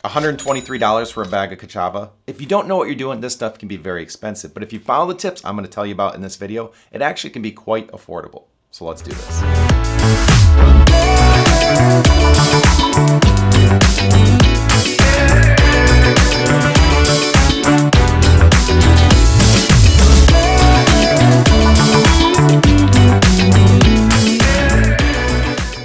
$123 for a bag of Chava. If you don't know what you're doing, this stuff can be very expensive, but if you follow the tips I'm going to tell you about in this video, it actually can be quite affordable. So let's do this.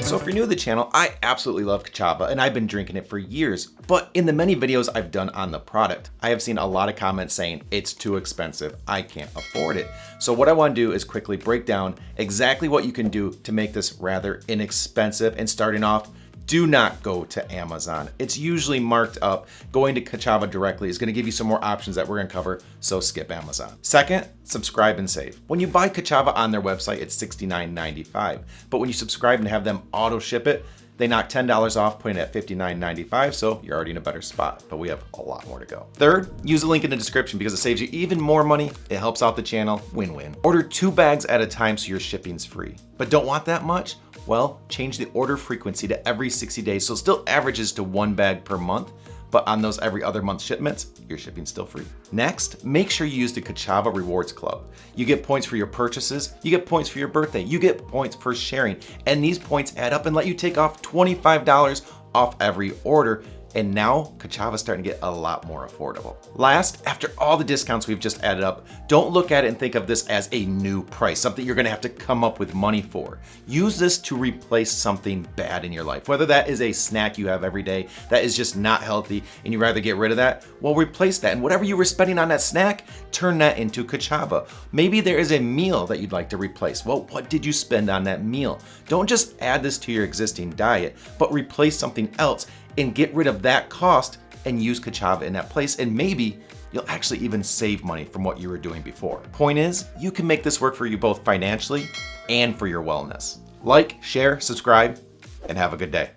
So if you're new to the channel, I absolutely love Chava and I've been drinking it for years, but in the many videos I've done on the product, I have seen a lot of comments saying it's too expensive, I can't afford it. So what I want to do is quickly break down exactly what you can do to make this rather inexpensive. And starting off, do not go to Amazon. It's usually marked up. Going to Chava directly is going to give you some more options that we're going to cover, so skip Amazon. Second, subscribe and save. When you buy Chava on their website, it's $69.95. But when you subscribe and have them auto ship it, they knock $10 off, putting it at $59.95, so you're already in a better spot, but we have a lot more to go. Third, use the link in the description because it saves you even more money, it helps out the channel, win-win. Order 2 bags at a time so your shipping's free. But don't want that much? Well, change the order frequency to every 60 days, so it still averages to 1 bag per month, but on those every other month shipments, your shipping's still free. Next, make sure you use the Chava Rewards Club. You get points for your purchases, you get points for your birthday, you get points for sharing, and these points add up and let you take off $25 off every order. And now Chava's starting to get a lot more affordable. Last, after all the discounts we've just added up, don't look at it and think of this as a new price, something you're gonna have to come up with money for. Use this to replace something bad in your life. Whether that is a snack you have every day that is just not healthy and you'd rather get rid of that, well, replace that. And whatever you were spending on that snack, turn that into Chava. Maybe there is a meal that you'd like to replace. Well, what did you spend on that meal? Don't just add this to your existing diet, but replace something else and get rid of that cost and use Chava in that place, and maybe you'll actually even save money from what you were doing before. Point is, you can make this work for you both financially and for your wellness. Like, share, subscribe, and have a good day.